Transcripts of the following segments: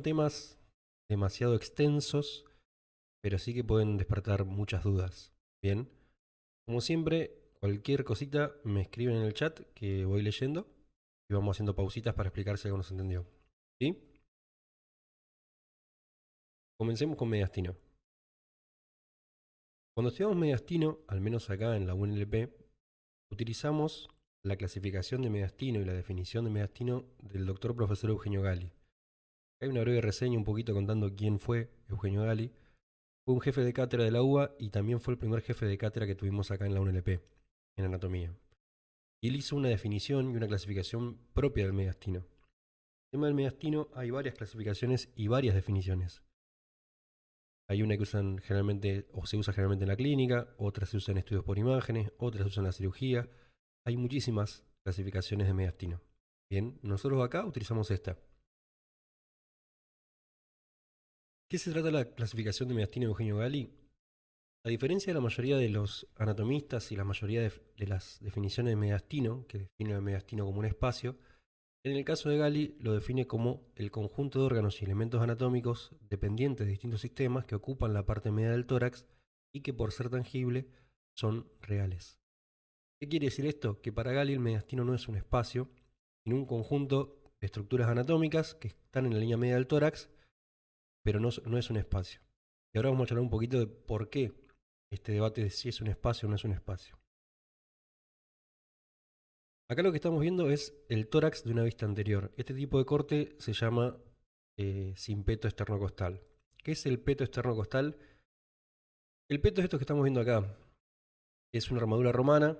Temas demasiado extensos, pero sí que pueden despertar muchas dudas. Bien, como siempre, cualquier cosita me escriben en el chat que voy leyendo y vamos haciendo pausitas para explicar si algo no se entendió. ¿Sí? Comencemos con mediastino. Cuando estudiamos mediastino, al menos acá en la UNLP, utilizamos la clasificación de mediastino y la definición de mediastino del doctor profesor Eugenio Gali. Hay una breve reseña un poquito contando quién fue Eugenio Gali. Fue un jefe de cátedra de la UBA y también fue el primer jefe de cátedra que tuvimos acá en la UNLP, en anatomía. Y él hizo una definición y una clasificación propia del mediastino. El tema del mediastino hay varias clasificaciones y varias definiciones. Hay una que usan generalmente o se usa generalmente en la clínica, otras se usan en estudios por imágenes, otras se usan en la cirugía. Hay muchísimas clasificaciones de mediastino. Bien, nosotros acá utilizamos esta. ¿Qué se trata la clasificación de mediastino de Eugenio Gali? A diferencia de la mayoría de los anatomistas y la mayoría de las definiciones de mediastino, que definen el mediastino como un espacio, en el caso de Gali lo define como el conjunto de órganos y elementos anatómicos dependientes de distintos sistemas que ocupan la parte media del tórax y que por ser tangible son reales. ¿Qué quiere decir esto? Que para Gali el mediastino no es un espacio, sino un conjunto de estructuras anatómicas que están en la línea media del tórax, pero no es un espacio. Y ahora vamos a hablar un poquito de por qué este debate de si es un espacio o no es un espacio. Acá lo que estamos viendo es el tórax de una vista anterior. Este tipo de corte se llama simpeto esternocostal. ¿Qué es el peto esternocostal? El peto es esto que estamos viendo acá. Es una armadura romana.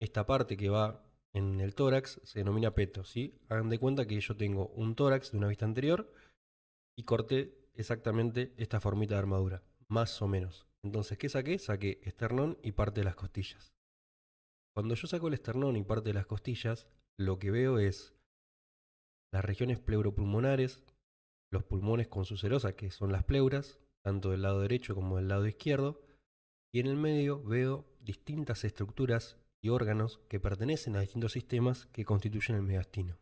Esta parte que va en el tórax se denomina peto, ¿sí? Hagan de cuenta que yo tengo un tórax de una vista anterior y corté exactamente esta formita de armadura, más o menos. Entonces, ¿qué saqué? Saqué esternón y parte de las costillas. Cuando yo saco el esternón y parte de las costillas, lo que veo es las regiones pleuropulmonares, los pulmones con su serosa, que son las pleuras, tanto del lado derecho como del lado izquierdo, y en el medio veo distintas estructuras y órganos que pertenecen a distintos sistemas que constituyen el mediastino.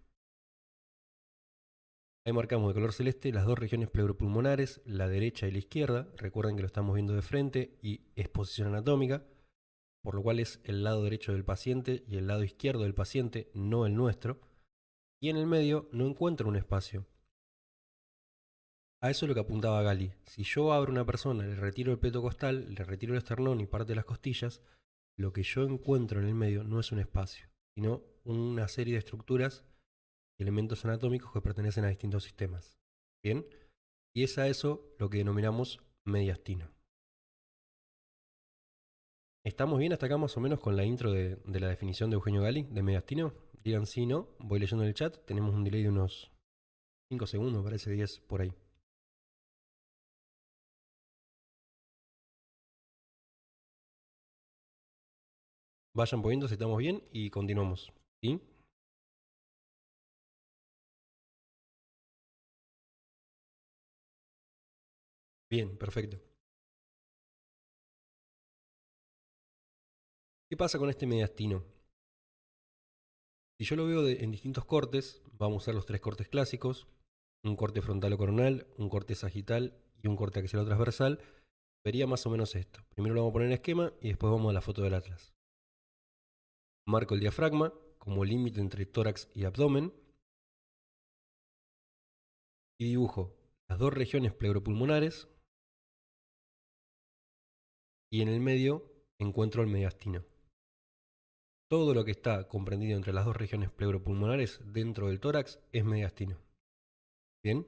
Ahí marcamos de color celeste las dos regiones pleuropulmonares, la derecha y la izquierda. Recuerden que lo estamos viendo de frente y es posición anatómica, por lo cual es el lado derecho del paciente y el lado izquierdo del paciente, no el nuestro. Y en el medio no encuentro un espacio. A eso es lo que apuntaba Gali. Si yo abro una persona, le retiro el peto costal, le retiro el esternón y parte de las costillas, lo que yo encuentro en el medio no es un espacio, sino una serie de estructuras y elementos anatómicos que pertenecen a distintos sistemas. ¿Bien? Y es a eso lo que denominamos mediastino. ¿Estamos bien hasta acá más o menos con la intro de la definición de Eugenio Gali de mediastino? Digan sí, no. Voy leyendo en el chat. Tenemos un delay de unos 5 segundos, parece 10 por ahí. Vayan poniendo si estamos bien y continuamos. ¿Sí? Bien, perfecto. ¿Qué pasa con este mediastino? Si yo lo veo en distintos cortes, vamos a usar los tres cortes clásicos, un corte frontal o coronal, un corte sagital y un corte axial o transversal, vería más o menos esto. Primero lo vamos a poner en esquema y después vamos a la foto del atlas. Marco el diafragma como límite entre tórax y abdomen y dibujo las dos regiones pleuropulmonares y en el medio encuentro el mediastino. Todo lo que está comprendido entre las dos regiones pleuropulmonares dentro del tórax es mediastino. ¿Bien?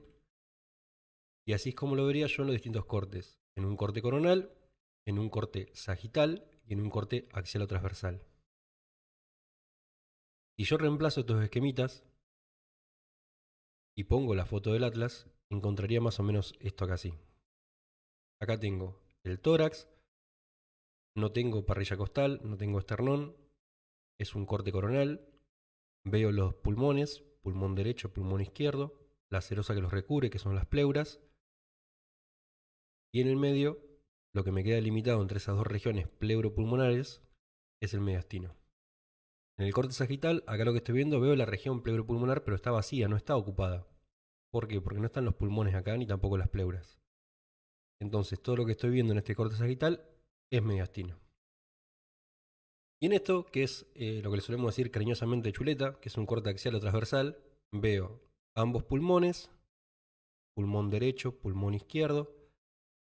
Y así es como lo vería yo en los distintos cortes. En un corte coronal, en un corte sagital y en un corte axial o transversal. Si yo reemplazo estos esquemitas y pongo la foto del atlas, encontraría más o menos esto acá así. Acá tengo el tórax, no tengo parrilla costal, no tengo esternón, es un corte coronal. Veo los pulmones, pulmón derecho, pulmón izquierdo, la serosa que los recubre, que son las pleuras. Y en el medio, lo que me queda limitado entre esas dos regiones pleuropulmonares es el mediastino. En el corte sagital, acá lo que estoy viendo, veo la región pleuropulmonar, pero está vacía, no está ocupada. ¿Por qué? Porque no están los pulmones acá ni tampoco las pleuras. Entonces todo lo que estoy viendo en este corte sagital es mediastino. Y en esto, que es lo que le solemos decir cariñosamente chuleta, que es un corte axial o transversal, veo ambos pulmones, pulmón derecho, pulmón izquierdo,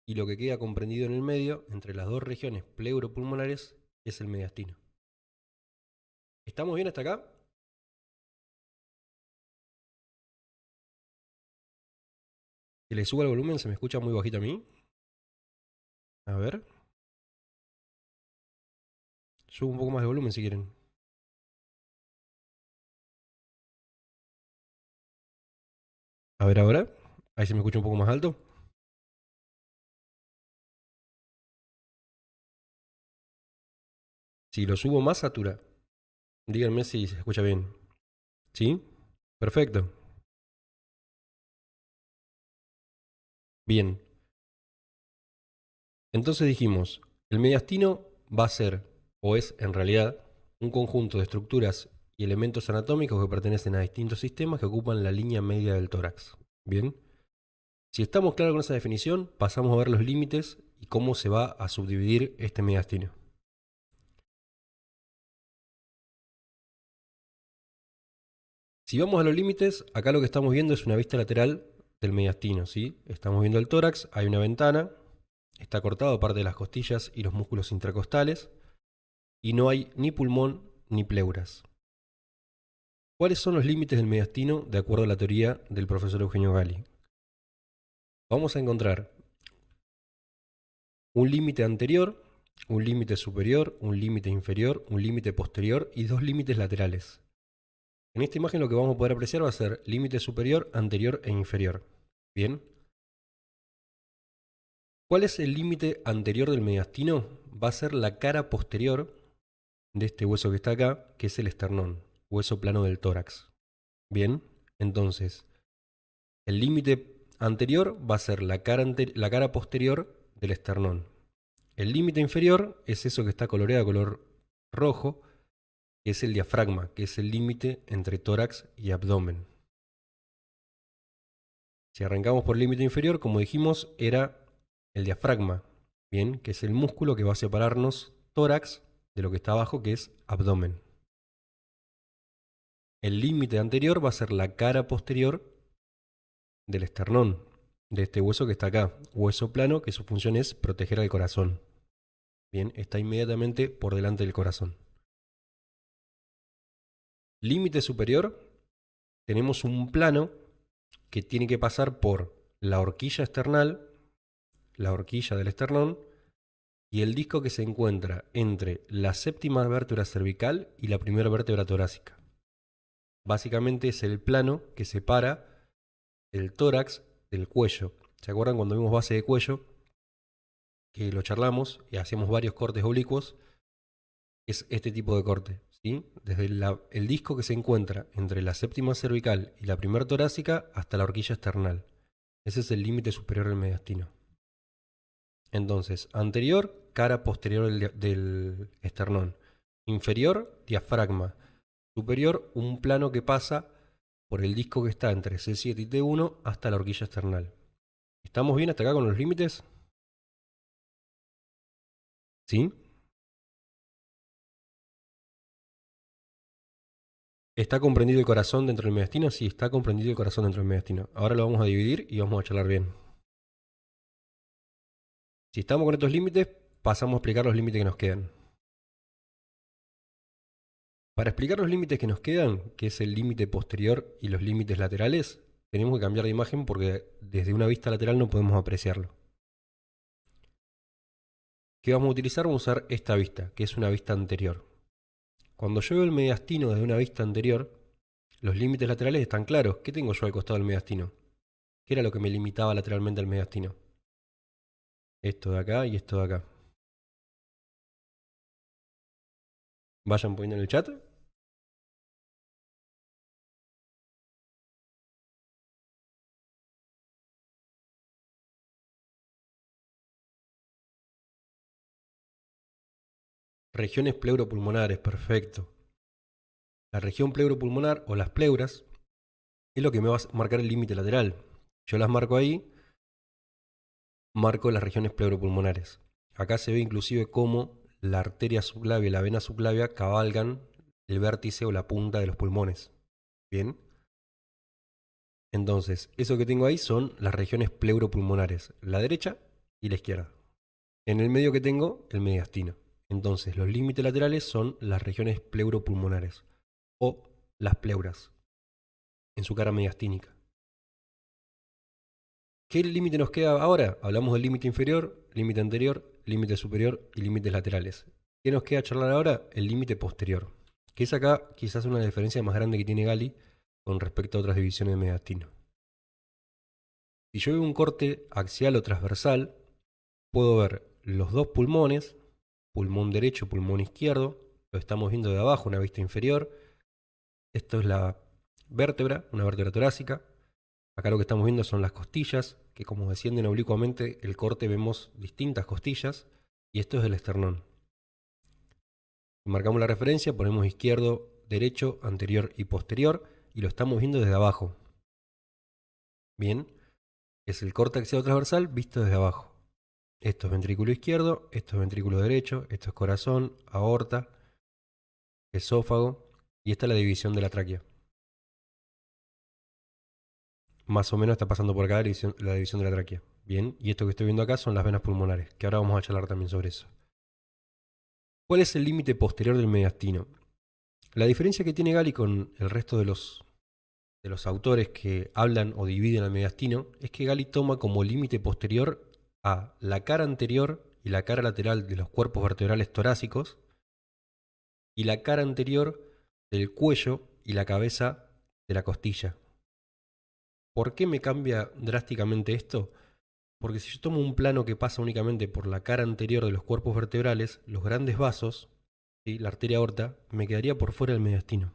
y lo que queda comprendido en el medio, entre las dos regiones pleuropulmonares, es el mediastino. ¿Estamos bien hasta acá? Si le subo el volumen, se me escucha muy bajito a mí. A ver. Subo un poco más de volumen si quieren. A ver ahora. Ahí se me escucha un poco más alto. Si lo subo más, satura. Díganme si se escucha bien. ¿Sí? Perfecto. Bien. Entonces dijimos, el mediastino va a ser, o es en realidad, un conjunto de estructuras y elementos anatómicos que pertenecen a distintos sistemas que ocupan la línea media del tórax. Bien. Si estamos claros con esa definición, pasamos a ver los límites y cómo se va a subdividir este mediastino. Si vamos a los límites, acá lo que estamos viendo es una vista lateral del mediastino, ¿sí? Estamos viendo el tórax, hay una ventana, está cortado parte de las costillas y los músculos intracostales, y no hay ni pulmón ni pleuras. ¿Cuáles son los límites del mediastino de acuerdo a la teoría del profesor Eugenio Gali? Vamos a encontrar un límite anterior, un límite superior, un límite inferior, un límite posterior y dos límites laterales. En esta imagen lo que vamos a poder apreciar va a ser límite superior, anterior e inferior. Bien. ¿Cuál es el límite anterior del mediastino? Va a ser la cara posterior de este hueso que está acá, que es el esternón, hueso plano del tórax. Bien, entonces, el límite anterior va a ser la cara posterior del esternón. El límite inferior es eso que está coloreado de color rojo, que es el diafragma, que es el límite entre tórax y abdomen. Si arrancamos por el límite inferior, como dijimos, era el diafragma, bien, que es el músculo que va a separarnos tórax de lo que está abajo, que es abdomen. El límite anterior va a ser la cara posterior del esternón, de este hueso que está acá, hueso plano, que su función es proteger al corazón. Bien, está inmediatamente por delante del corazón. Límite superior, tenemos un plano que tiene que pasar por la horquilla esternal, la horquilla del esternón, y el disco que se encuentra entre la séptima vértebra cervical y la primera vértebra torácica. Básicamente es el plano que separa el tórax del cuello. ¿Se acuerdan cuando vimos base de cuello? Que lo charlamos y hacemos varios cortes oblicuos. Es este tipo de corte, ¿sí? Desde el disco que se encuentra entre la séptima cervical y la primera torácica hasta la horquilla esternal. Ese es el límite superior del mediastino. Entonces, anterior, cara posterior del esternón. Inferior, diafragma. Superior, un plano que pasa por el disco que está entre C7 y T1 hasta la horquilla esternal. ¿Estamos bien hasta acá con los límites? ¿Sí? ¿Está comprendido el corazón dentro del mediastino? Sí, está comprendido el corazón dentro del mediastino. Ahora lo vamos a dividir y vamos a charlar bien. Si estamos con estos límites, pasamos a explicar los límites que nos quedan. Para explicar los límites que nos quedan, que es el límite posterior y los límites laterales, tenemos que cambiar de imagen porque desde una vista lateral no podemos apreciarlo. ¿Qué vamos a utilizar? Vamos a usar esta vista, que es una vista anterior. Cuando yo veo el mediastino desde una vista anterior, los límites laterales están claros. ¿Qué tengo yo al costado del mediastino? ¿Qué era lo que me limitaba lateralmente al mediastino? Esto de acá y esto de acá. Vayan poniendo en el chat. Regiones pleuropulmonares, perfecto. La región pleuropulmonar o las pleuras es lo que me va a marcar el límite lateral. Yo las marco ahí, marco las regiones pleuropulmonares. Acá se ve inclusive cómo la arteria subclavia y la vena subclavia cabalgan el vértice o la punta de los pulmones. Bien. Entonces, eso que tengo ahí son las regiones pleuropulmonares, la derecha y la izquierda. En el medio que tengo, el mediastino. Entonces, los límites laterales son las regiones pleuropulmonares o las pleuras en su cara mediastínica. ¿Qué límite nos queda ahora? Hablamos del límite inferior, límite anterior, límite superior y límites laterales. ¿Qué nos queda charlar ahora? El límite posterior, que es acá quizás una diferencia más grande que tiene Gali con respecto a otras divisiones de mediastino. Si yo veo un corte axial o transversal, puedo ver los dos pulmones, pulmón derecho, pulmón izquierdo, lo estamos viendo de abajo, una vista inferior. Esto es la vértebra, una vértebra torácica. Acá lo que estamos viendo son las costillas, que como descienden oblicuamente el corte vemos distintas costillas, y esto es el esternón. Si marcamos la referencia, ponemos izquierdo, derecho, anterior y posterior, y lo estamos viendo desde abajo. Bien, es el corte axial transversal visto desde abajo. Esto es ventrículo izquierdo, esto es ventrículo derecho, esto es corazón, aorta, esófago, y esta es la división de la tráquea. Más o menos está pasando por acá la división de la tráquea. Bien, y esto que estoy viendo acá son las venas pulmonares, que ahora vamos a charlar también sobre eso. ¿Cuál es el límite posterior del mediastino? La diferencia que tiene Gali con el resto de los autores que hablan o dividen al mediastino es que Gali toma como límite posterior a la cara anterior y la cara lateral de los cuerpos vertebrales torácicos y la cara anterior del cuello y la cabeza de la costilla. ¿Por qué me cambia drásticamente esto? Porque si yo tomo un plano que pasa únicamente por la cara anterior de los cuerpos vertebrales, los grandes vasos, ¿sí?, la arteria aorta, me quedaría por fuera del mediastino.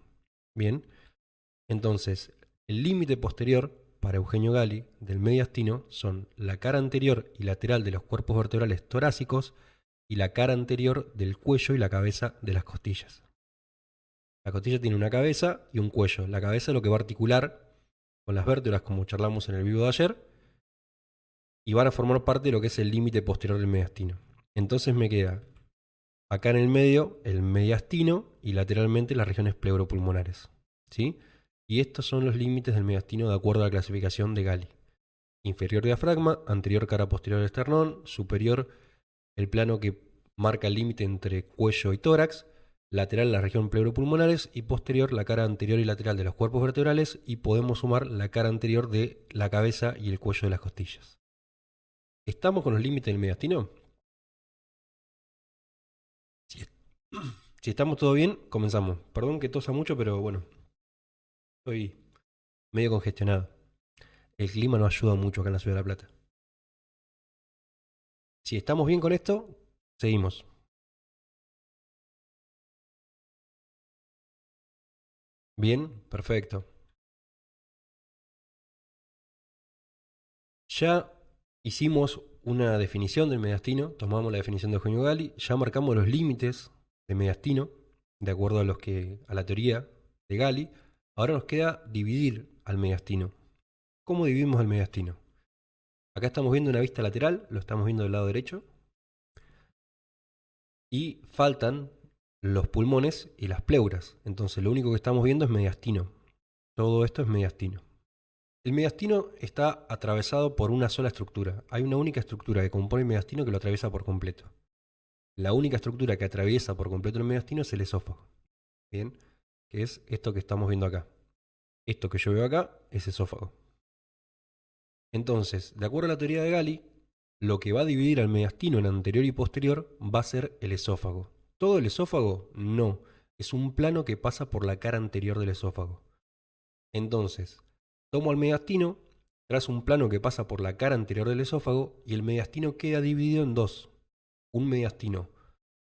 Bien, entonces el límite posterior para Eugenio Gali del mediastino son la cara anterior y lateral de los cuerpos vertebrales torácicos y la cara anterior del cuello y la cabeza de las costillas. La costilla tiene una cabeza y un cuello. La cabeza es lo que va a articular con las vértebras, como charlamos en el vivo de ayer, y van a formar parte de lo que es el límite posterior del mediastino. Entonces me queda acá en el medio el mediastino y lateralmente las regiones pleuropulmonares, ¿sí? Y estos son los límites del mediastino de acuerdo a la clasificación de Gali. Inferior diafragma, anterior cara posterior del esternón, superior el plano que marca el límite entre cuello y tórax, lateral la región pleuropulmonares y posterior la cara anterior y lateral de los cuerpos vertebrales, y podemos sumar la cara anterior de la cabeza y el cuello de las costillas. ¿Estamos con los límites del mediastino? Si estamos todo bien, comenzamos. Perdón que tosa mucho, pero bueno, estoy medio congestionado. El clima no ayuda mucho acá en la Ciudad de La Plata. Si estamos bien con esto, seguimos. Bien, perfecto. Ya hicimos una definición del mediastino, tomamos la definición de Eugenio Gali, ya marcamos los límites de mediastino, de acuerdo a la teoría de Gali. Ahora nos queda dividir al mediastino. ¿Cómo dividimos al mediastino? Acá estamos viendo una vista lateral, lo estamos viendo del lado derecho, y faltan los pulmones y las pleuras. Entonces lo único que estamos viendo es mediastino. Todo esto es mediastino. El mediastino está atravesado por una sola estructura. Hay una única estructura que compone el mediastino que lo atraviesa por completo. La única estructura que atraviesa por completo el mediastino es el esófago. Bien, que es esto que estamos viendo acá. Esto que yo veo acá es esófago. Entonces, de acuerdo a la teoría de Gali, lo que va a dividir al mediastino en anterior y posterior va a ser el esófago. ¿Todo el esófago? No. Es un plano que pasa por la cara anterior del esófago. Entonces, tomo al mediastino, trazo un plano que pasa por la cara anterior del esófago y el mediastino queda dividido en dos. Un mediastino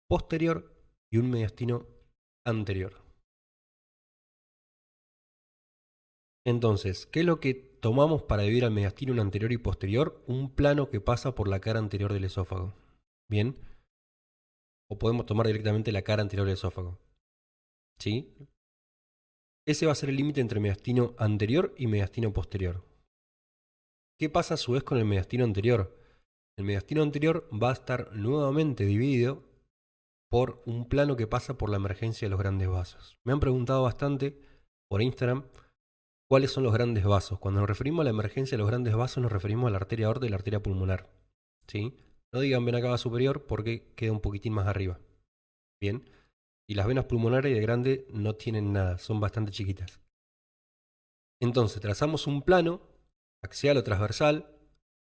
posterior y un mediastino anterior. Entonces, ¿qué es lo que tomamos para dividir al mediastino en anterior y posterior? Un plano que pasa por la cara anterior del esófago. Bien. O podemos tomar directamente la cara anterior del esófago. ¿Sí? Ese va a ser el límite entre mediastino anterior y mediastino posterior. ¿Qué pasa a su vez con el mediastino anterior? El mediastino anterior va a estar nuevamente dividido por un plano que pasa por la emergencia de los grandes vasos. Me han preguntado bastante por Instagram cuáles son los grandes vasos. Cuando nos referimos a la emergencia de los grandes vasos nos referimos a la arteria aorta y la arteria pulmonar. ¿Sí? No digan vena cava superior porque queda un poquitín más arriba. Bien. Y las venas pulmonares de grande no tienen nada, son bastante chiquitas. Entonces trazamos un plano axial o transversal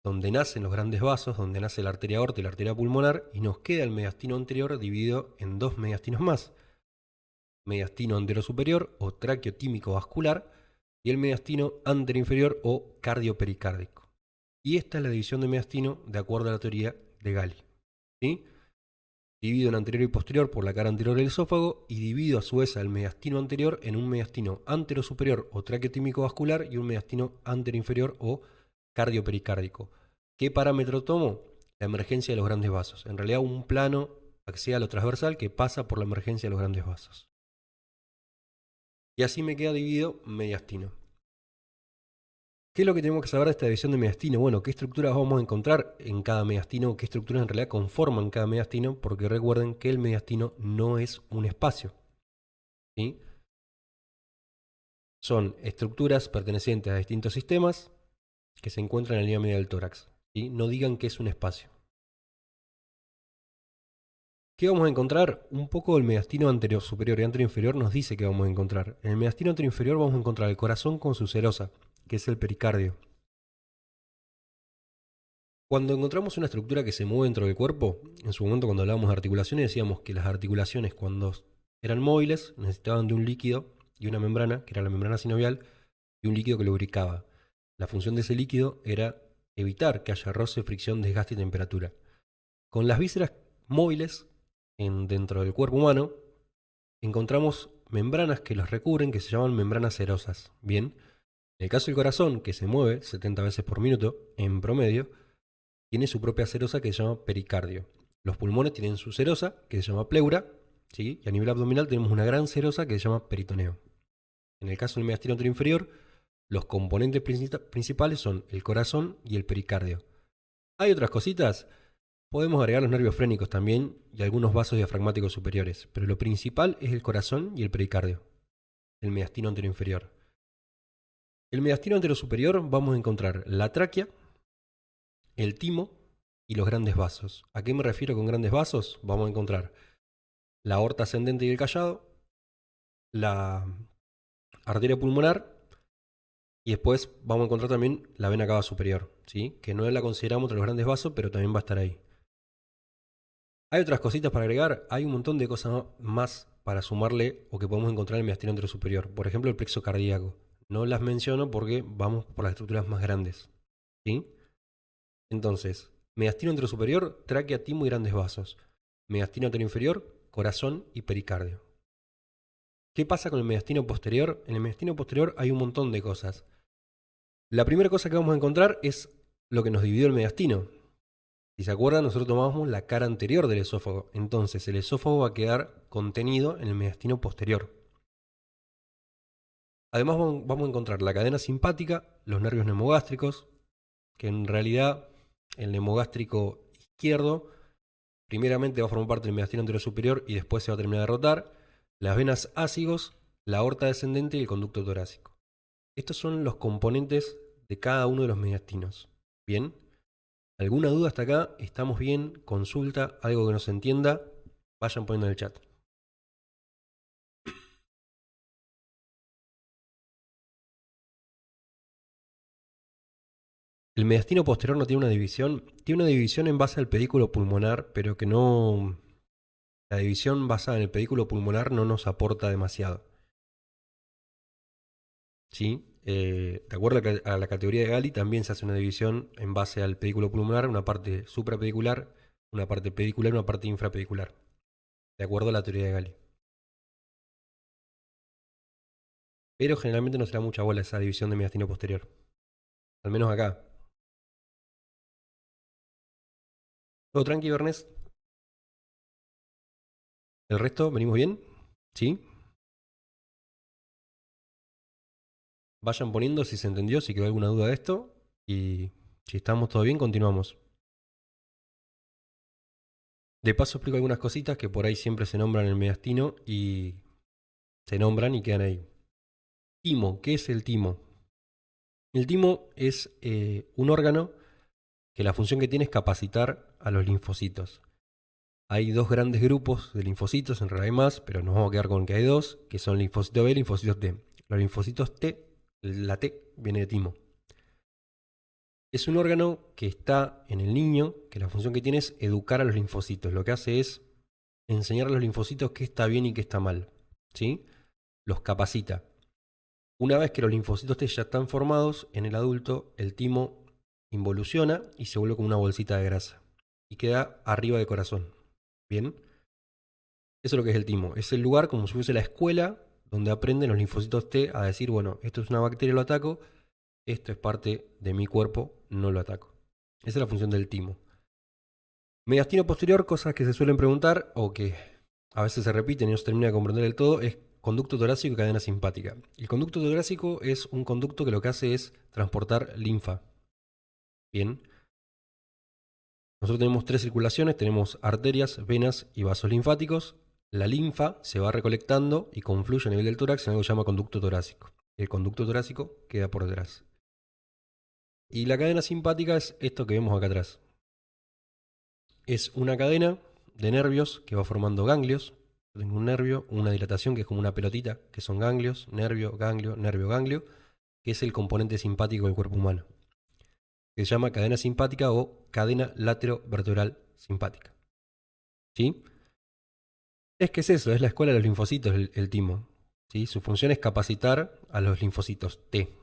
donde nacen los grandes vasos, donde nace la arteria aorta y la arteria pulmonar, y nos queda el mediastino anterior dividido en dos mediastinos más. Mediastino anterosuperior o tráqueo tímico vascular y el mediastino anteroinferior o cardiopericardico. Y esta es la división de mediastino de acuerdo a la teoría de Galli. ¿Sí? Divido en anterior y posterior por la cara anterior del esófago y divido a su vez al mediastino anterior en un mediastino anterosuperior o tráqueo tímico vascular y un mediastino anteroinferior o cardiopericardico. ¿Qué parámetro tomo? La emergencia de los grandes vasos. En realidad un plano axial o transversal que pasa por la emergencia de los grandes vasos. Y así me queda dividido mediastino. ¿Qué es lo que tenemos que saber de esta división de mediastino? Bueno, qué estructuras vamos a encontrar en cada mediastino, qué estructuras en realidad conforman cada mediastino, porque recuerden que el mediastino no es un espacio. ¿Sí? Son estructuras pertenecientes a distintos sistemas que se encuentran en la línea media del tórax. ¿Sí? No digan que es un espacio. ¿Qué vamos a encontrar? Un poco del mediastino anterior superior y anterior inferior nos dice que vamos a encontrar. En el mediastino anterior inferior vamos a encontrar el corazón con su serosa, que es el pericardio. Cuando encontramos una estructura que se mueve dentro del cuerpo, en su momento cuando hablábamos de articulaciones decíamos que las articulaciones cuando eran móviles necesitaban de un líquido y una membrana, que era la membrana sinovial, y un líquido que lubricaba. La función de ese líquido era evitar que haya roce, fricción, desgaste y temperatura. Con las vísceras móviles dentro del cuerpo humano encontramos membranas que los recubren que se llaman membranas serosas. Bien, en el caso del corazón, que se mueve 70 veces por minuto en promedio, tiene su propia serosa que se llama pericardio. Los pulmones tienen su serosa que se llama pleura, ¿sí? Y a nivel abdominal tenemos una gran serosa que se llama peritoneo. En el caso del mediastino anterior inferior, los componentes principales son el corazón y el pericardio. Hay otras cositas, podemos agregar los nervios frénicos también y algunos vasos diafragmáticos superiores, pero lo principal es el corazón y el pericardio, el mediastino anterior inferior. El mediastino anterior superior vamos a encontrar la tráquea, el timo y los grandes vasos. ¿A qué me refiero con grandes vasos? Vamos a encontrar la aorta ascendente y el callado, la arteria pulmonar y después vamos a encontrar también la vena cava superior, ¿sí? Que no la consideramos entre los grandes vasos, pero también va a estar ahí. Hay otras cositas para agregar, hay un montón de cosas más para sumarle o que podemos encontrar en el mediastino anterior superior. Por ejemplo, el plexo cardíaco. No las menciono porque vamos por las estructuras más grandes, ¿sí? Entonces, mediastino anterior superior, tráquea, timo y grandes vasos. Mediastino anterior inferior, corazón y pericardio. ¿Qué pasa con el mediastino posterior? En el mediastino posterior hay un montón de cosas. La primera cosa que vamos a encontrar es lo que nos dividió el mediastino. Si se acuerdan, nosotros tomamos la cara anterior del esófago. Entonces, el esófago va a quedar contenido en el mediastino posterior. Además, vamos a encontrar la cadena simpática, los nervios neumogástricos, que en realidad el neumogástrico izquierdo primeramente va a formar parte del mediastino anterior superior y después se va a terminar de rotar, las venas ácigos, la aorta descendente y el conducto torácico. Estos son los componentes de cada uno de los mediastinos. ¿Bien? ¿Alguna duda hasta acá? ¿Estamos bien? ¿Consulta? ¿Algo que no se entienda? Vayan poniendo en el chat. El mediastino posterior no tiene una división en base al pedículo pulmonar, pero que no... La división basada en el pedículo pulmonar no nos aporta demasiado. ¿Sí? De acuerdo a la categoría de Galli, también se hace una división en base al pedículo pulmonar, una parte suprapedicular, una parte pedicular y una parte infrapedicular. De acuerdo a la teoría de Galli. Pero generalmente no se da mucha bola esa división de mediastino posterior. Al menos acá. ¿Todo tranqui, Ernest? ¿El resto? ¿Venimos bien? ¿Sí? Vayan poniendo si se entendió, si quedó alguna duda de esto. Y si estamos todo bien, continuamos. De paso explico algunas cositas que por ahí siempre se nombran en el mediastino y se nombran y quedan ahí. Timo, ¿qué es el timo? El timo es un órgano que la función que tiene es capacitar a los linfocitos. Hay dos grandes grupos de linfocitos, en realidad hay más, pero nos vamos a quedar con que hay dos, que son linfocitos B y linfocitos T. Los linfocitos T, la T viene de timo. Es un órgano que está en el niño, que la función que tiene es educar a los linfocitos. Lo que hace es enseñar a los linfocitos qué está bien y qué está mal. ¿Sí? Los capacita. Una vez que los linfocitos T ya están formados, en el adulto el timo involuciona y se vuelve como una bolsita de grasa. Y queda arriba del corazón. ¿Bien? Eso es lo que es el timo. Es el lugar como si fuese la escuela donde aprenden los linfocitos T a decir, bueno, esto es una bacteria, lo ataco, esto es parte de mi cuerpo, no lo ataco. Esa es la función del timo. Mediastino posterior, cosas que se suelen preguntar o que a veces se repiten y no se termina de comprender del todo, es conducto torácico y cadena simpática. El conducto torácico es un conducto que lo que hace es transportar linfa. Bien. Nosotros tenemos tres circulaciones, tenemos arterias, venas y vasos linfáticos. La linfa se va recolectando y confluye a nivel del tórax en algo que se llama conducto torácico. El conducto torácico queda por detrás. Y la cadena simpática es esto que vemos acá atrás. Es una cadena de nervios que va formando ganglios. Yo tengo un nervio, una dilatación que es como una pelotita, que son ganglios, nervio, ganglio, que es el componente simpático del cuerpo humano, que se llama cadena simpática o cadena laterovertebral simpática. ¿Sí? Es eso, es la escuela de los linfocitos, el timo. ¿Sí? Su función es capacitar a los linfocitos T.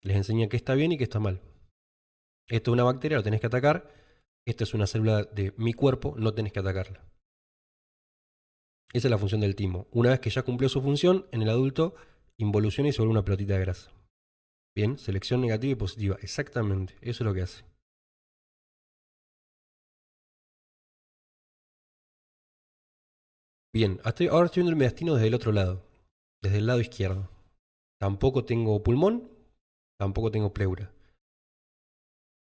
Les enseña qué está bien y qué está mal. Esto es una bacteria, lo tenés que atacar. Esta es una célula de mi cuerpo, no tenés que atacarla. Esa es la función del timo. Una vez que ya cumplió su función, en el adulto involuciona y se vuelve una pelotita de grasa. Bien, selección negativa y positiva. Exactamente, eso es lo que hace. Bien, ahora estoy viendo el mediastino desde el otro lado, desde el lado izquierdo. Tampoco tengo pulmón, tampoco tengo pleura.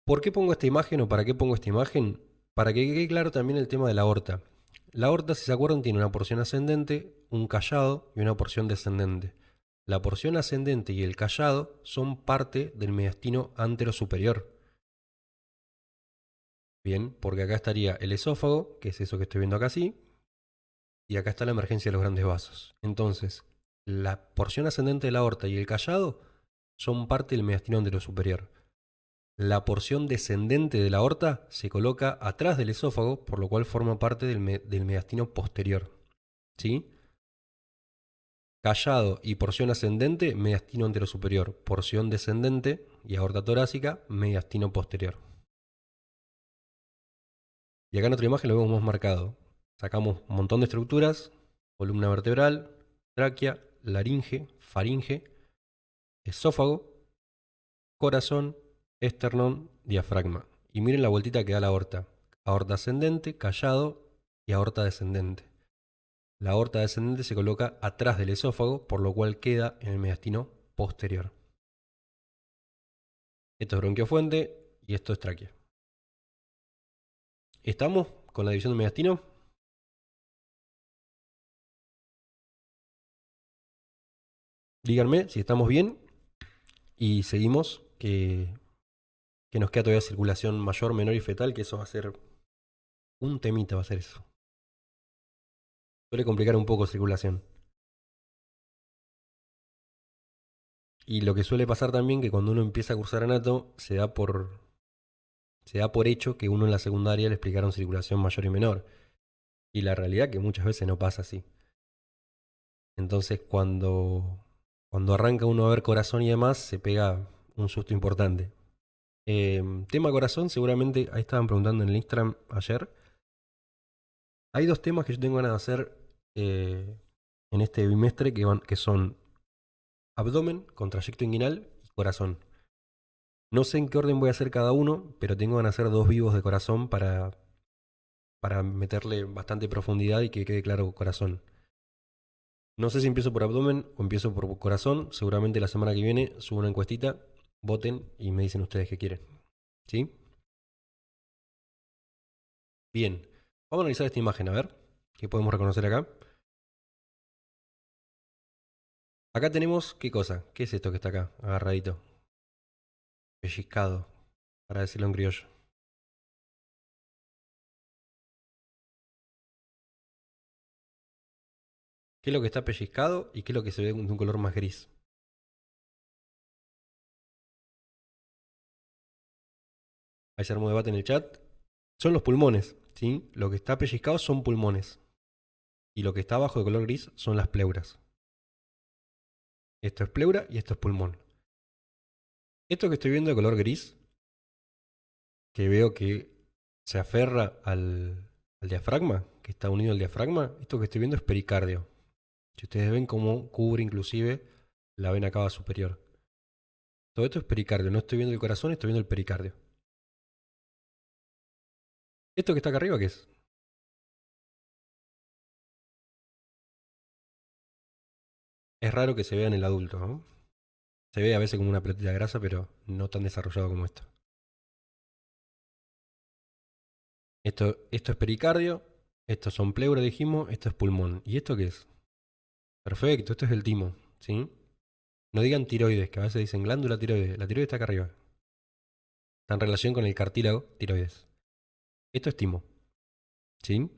¿Por qué pongo esta imagen o para qué pongo esta imagen? Para que quede claro también el tema de la aorta. La aorta, si se acuerdan, tiene una porción ascendente, un callado y una porción descendente. La porción ascendente y el callado son parte del mediastino anterosuperior. Bien, porque acá estaría el esófago, que es eso que estoy viendo acá así, y acá está la emergencia de los grandes vasos. Entonces, la porción ascendente de la aorta y el callado son parte del mediastino anterosuperior. La porción descendente de la aorta se coloca atrás del esófago, por lo cual forma parte del mediastino posterior. ¿Sí? Callado y porción ascendente, mediastino anterosuperior. Porción descendente y aorta torácica, mediastino posterior. Y acá en otra imagen lo vemos más marcado. Sacamos un montón de estructuras, columna vertebral, tráquea, laringe, faringe, esófago, corazón, esternón, diafragma. Y miren la vueltita que da la aorta. Aorta ascendente, callado y aorta descendente. La aorta descendente se coloca atrás del esófago, por lo cual queda en el mediastino posterior. Esto es bronquiofuente y esto es tráquea. ¿Estamos con la división del mediastino? Díganme si estamos bien y seguimos, que nos queda todavía circulación mayor, menor y fetal, que eso va a ser un temita, va a ser eso. Suele complicar un poco circulación. Y lo que suele pasar también que cuando uno empieza a cursar anato, se da por hecho que uno en la secundaria le explicaron circulación mayor y menor. Y la realidad que muchas veces no pasa así. Entonces cuando arranca uno a ver corazón y demás, se pega un susto importante. Tema corazón, seguramente ahí estaban preguntando en el Instagram ayer. Hay dos temas que yo tengo ganas de hacer en este bimestre que son abdomen con trayecto inguinal y corazón. No sé en qué orden voy a hacer cada uno, pero tengo ganas de hacer dos vivos de corazón para meterle bastante profundidad y que quede claro corazón. No sé si empiezo por abdomen o empiezo por corazón. Seguramente la semana que viene subo una encuestita, voten y me dicen ustedes qué quieren. ¿Sí? Bien. Vamos a analizar esta imagen, a ver. ¿Qué podemos reconocer acá? Acá tenemos, ¿qué cosa? ¿Qué es esto que está acá? Agarradito. Pellizcado, para decirlo en criollo. ¿Qué es lo que está pellizcado y qué es lo que se ve de un color más gris? Ahí se armó debate en el chat. Son los pulmones, ¿sí? Lo que está pellizcado son pulmones. Y lo que está abajo de color gris son las pleuras. Esto es pleura y esto es pulmón. Esto que estoy viendo de color gris, que veo que se aferra al diafragma, que está unido al diafragma, esto que estoy viendo es pericardio. Si ustedes ven cómo cubre inclusive la vena cava superior. Todo esto es pericardio, no estoy viendo el corazón, estoy viendo el pericardio. ¿Esto que está acá arriba qué es? Es raro que se vea en el adulto, ¿no? Se ve a veces como una platita de grasa, pero no tan desarrollado como esto. Esto es pericardio, estos son pleura, dijimos, esto es pulmón. ¿Y esto qué es? Perfecto, esto es el timo, ¿sí? No digan tiroides, que a veces dicen glándula tiroides. La tiroides está acá arriba. Está en relación con el cartílago tiroides. Esto es timo, ¿sí?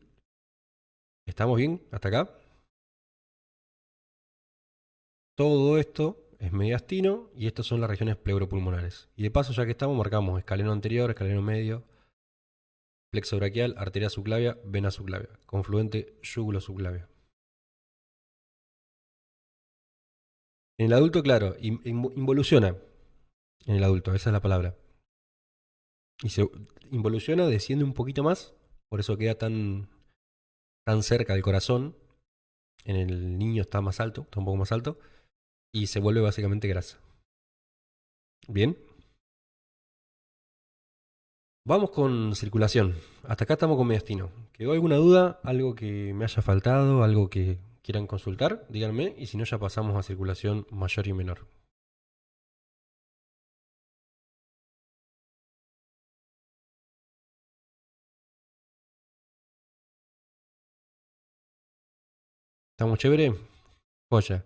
¿Estamos bien hasta acá? Todo esto es mediastino y estas son las regiones pleuropulmonares. Y de paso, ya que estamos, marcamos escaleno anterior, escaleno medio, plexo braquial, arteria subclavia, vena subclavia, confluente yúgulo subclavia. En el adulto, claro, involuciona. En el adulto, esa es la palabra. Y se involuciona, desciende un poquito más, por eso queda tan cerca del corazón. En el niño está más alto, está un poco más alto, y se vuelve básicamente grasa. Bien, vamos con circulación. Hasta acá estamos con mediastino. ¿Quedó alguna duda? ¿Algo que me haya faltado? ¿Algo que quieran consultar? Díganme, y si no, ya pasamos a circulación mayor y menor. ¿Estamos chévere? Joya.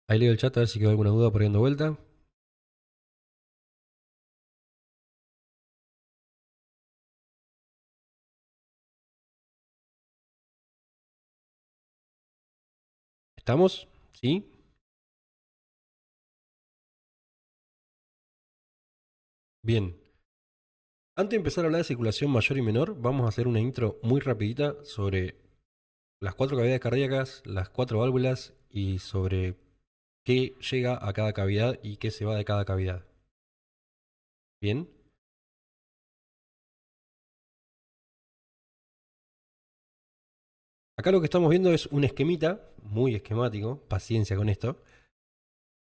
Ahí leo el chat a ver si quedó alguna duda por ahí dando vuelta. ¿Estamos? ¿Sí? Bien. Antes de empezar a hablar de circulación mayor y menor, vamos a hacer una intro muy rapidita sobre las 4 cavidades cardíacas, las 4 válvulas y sobre qué llega a cada cavidad y qué se va de cada cavidad. Bien. Acá lo que estamos viendo es un esquemita, muy esquemático, paciencia con esto,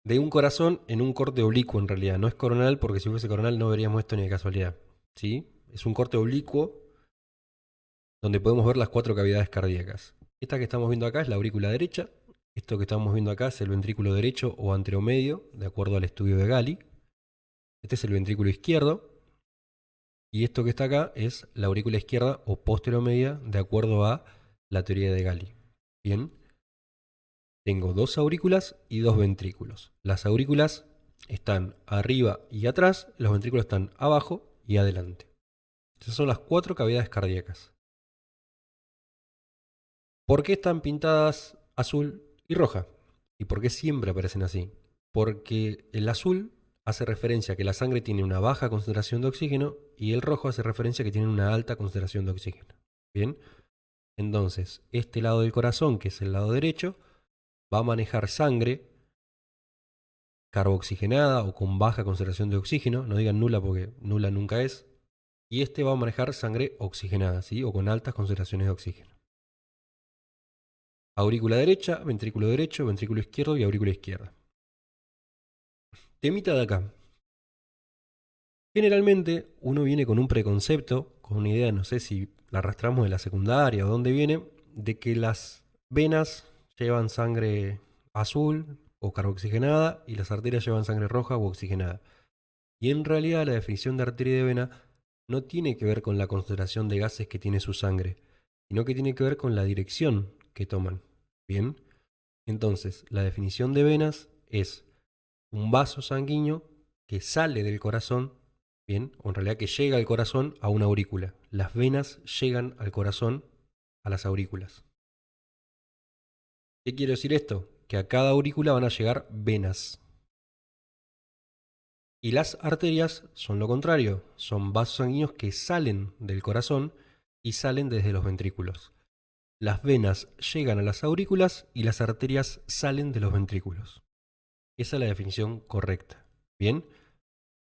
de un corazón en un corte oblicuo en realidad. No es coronal porque si fuese coronal no veríamos esto ni de casualidad. ¿Sí? Es un corte oblicuo donde podemos ver las 4 cavidades cardíacas. Esta que estamos viendo acá es la aurícula derecha. Esto que estamos viendo acá es el ventrículo derecho o anteromedio, de acuerdo al estudio de Gali. Este es el ventrículo izquierdo. Y esto que está acá es la aurícula izquierda o posteromedia, de acuerdo a la teoría de Gali. Bien. Tengo 2 aurículas y 2 ventrículos. Las aurículas están arriba y atrás, los ventrículos están abajo y adelante. Esas son las 4 cavidades cardíacas. ¿Por qué están pintadas azul y roja? ¿Y por qué siempre aparecen así? Porque el azul hace referencia a que la sangre tiene una baja concentración de oxígeno y el rojo hace referencia a que tiene una alta concentración de oxígeno. Bien, entonces este lado del corazón, que es el lado derecho, va a manejar sangre carbooxigenada o con baja concentración de oxígeno, no digan nula porque nula nunca es, y este va a manejar sangre oxigenada, ¿sí? O con altas concentraciones de oxígeno. Aurícula derecha, ventrículo izquierdo y aurícula izquierda. Temita de acá. Generalmente uno viene con un preconcepto, con una idea, no sé si la arrastramos de la secundaria o dónde viene, de que las venas llevan sangre azul o carboxigenada y las arterias llevan sangre roja o oxigenada. Y en realidad la definición de arteria y de vena no tiene que ver con la concentración de gases que tiene su sangre, sino que tiene que ver con la dirección que toman. Bien, entonces la definición de venas es un vaso sanguíneo que sale del corazón, bien, o en realidad que llega al corazón a una aurícula. Las venas llegan al corazón a las aurículas. ¿Qué quiere decir esto? Que a cada aurícula van a llegar venas. Y las arterias son lo contrario, son vasos sanguíneos que salen del corazón y salen desde los ventrículos. Las venas llegan a las aurículas y las arterias salen de los ventrículos. Esa es la definición correcta. Bien,